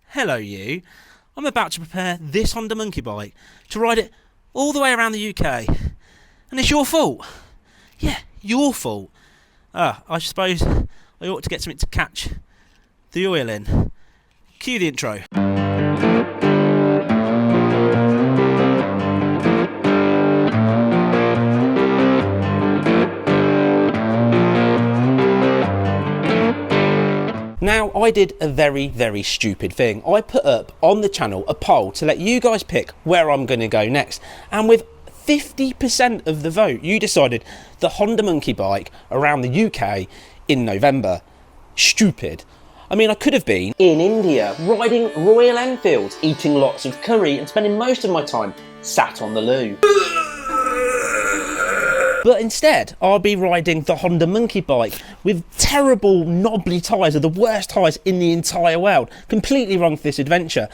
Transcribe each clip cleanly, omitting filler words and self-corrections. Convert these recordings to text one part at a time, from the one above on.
Hello you. I'm about to prepare this Honda monkey bike to ride it all the way around the UK. And it's your fault. Yeah, your fault. I suppose I ought to get something to catch the oil in. Cue the intro. Now, I did a very, very stupid thing. I put up on the channel a poll to let you guys pick where I'm going to go next. And with 50% of the vote, you decided the Honda monkey bike around the UK in November. Stupid. I mean, I could have been in India, riding Royal Enfields, eating lots of curry and spending most of my time sat on the loo. But instead, I'll be riding the Honda monkey bike with terrible knobbly tyres, are the worst tyres in the entire world. Completely wrong for this adventure.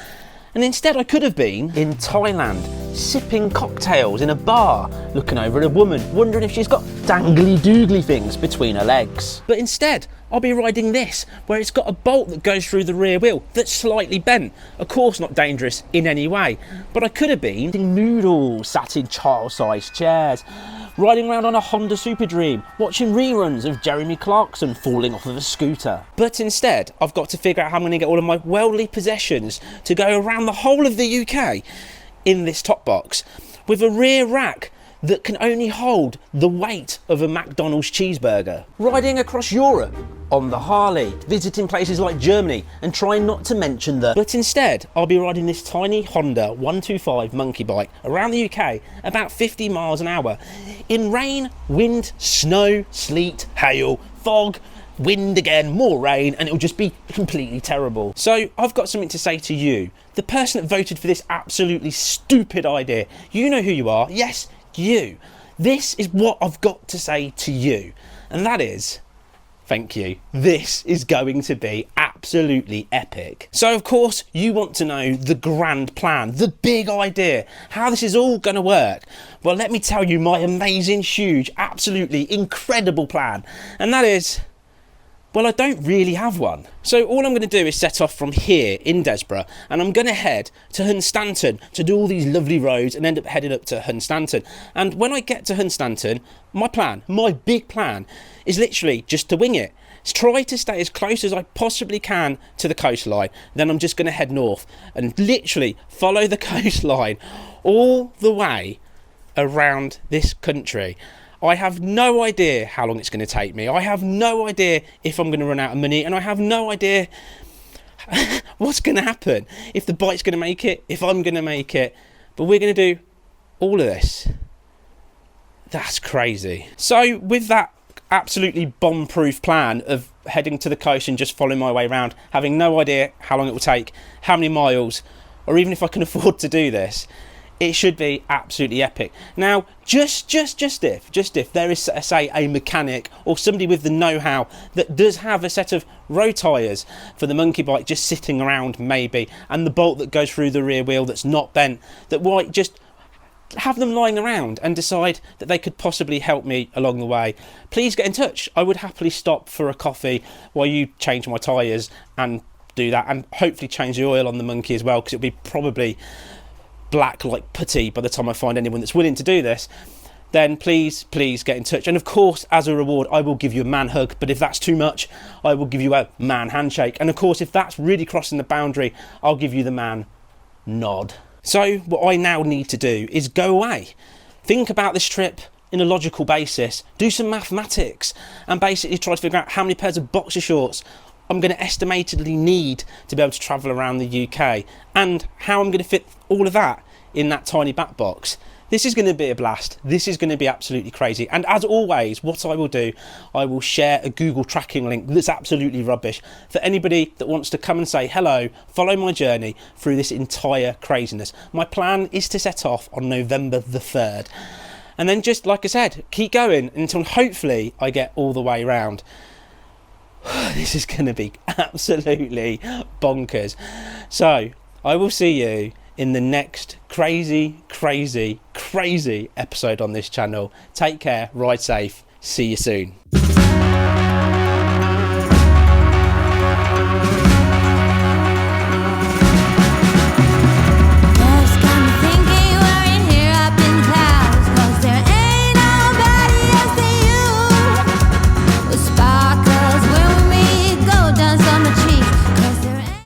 And instead I could have been in Thailand, sipping cocktails in a bar, looking over at a woman, wondering if she's got dangly doogly things between her legs. But instead, I'll be riding this, where it's got a bolt that goes through the rear wheel that's slightly bent. Of course not dangerous in any way, but I could have been eating noodles, sat in child-sized chairs, riding around on a Honda Super Dream, watching reruns of Jeremy Clarkson falling off of a scooter. But instead, I've got to figure out how I'm going to get all of my worldly possessions to go around the whole of the UK in this top box with a rear rack that can only hold the weight of a McDonald's cheeseburger. Riding across Europe on the Harley, visiting places like Germany and trying not to mention the... But instead, I'll be riding this tiny Honda 125 monkey bike around the UK about 50 miles an hour in rain, wind, snow, sleet, hail, fog, wind again, more rain, and it'll just be completely terrible. So I've got something to say to you, the person that voted for this absolutely stupid idea. You know who you are. Yes, you. This is what I've got to say to you, and that is thank you. This is going to be absolutely epic. So of course you want to know the grand plan, the big idea, how this is all going to work. Well, let me tell you my amazing, huge, absolutely incredible plan, and that is, well, I don't really have one. So all I'm going to do is set off from here in Desborough, and I'm going to head to Hunstanton to do all these lovely roads and end up heading up to Hunstanton. And when I get to Hunstanton, my plan, my big plan, is literally just to wing it. Try to stay as close as I possibly can to the coastline. Then I'm just going to head north and literally follow the coastline all the way around this country. I have no idea how long it's going to take me. I have no idea if I'm going to run out of money, and I have no idea what's going to happen, if the bike's going to make it, if I'm going to make it. But we're going to do all of this. That's crazy. So with that absolutely bomb-proof plan of heading to the coast and just following my way around, having no idea how long it will take, how many miles, or even if I can afford to do this, it should be absolutely epic. Now, just if there is, say, a mechanic or somebody with the know-how that does have a set of road tyres for the monkey bike just sitting around maybe, and the bolt that goes through the rear wheel that's not bent, that might just have them lying around and decide that they could possibly help me along the way, please get in touch. I would happily stop for a coffee while you change my tyres and do that, and hopefully change the oil on the monkey as well, because it'll be probably black like putty by the time I find anyone that's willing to do this. Then please get in touch, and of course as a reward I will give you a man hug, but if that's too much I will give you a man handshake, and of course if that's really crossing the boundary I'll give you the man nod. So what I now need to do is go away, think about this trip in a logical basis, do some mathematics, and basically try to figure out how many pairs of boxer shorts I'm going to estimatedly need to be able to travel around the UK, and how I'm going to fit all of that in that tiny back box. This is going to be a blast. This is going to be absolutely crazy. And as always, what I will do, I will share a Google tracking link that's absolutely rubbish for anybody that wants to come and say hello, follow my journey through this entire craziness. My plan is to set off on November the 3rd. And then just, like I said, keep going until hopefully I get all the way around. This is going to be absolutely bonkers. So I will see you in the next crazy episode on this channel. Take care, ride safe, see you soon.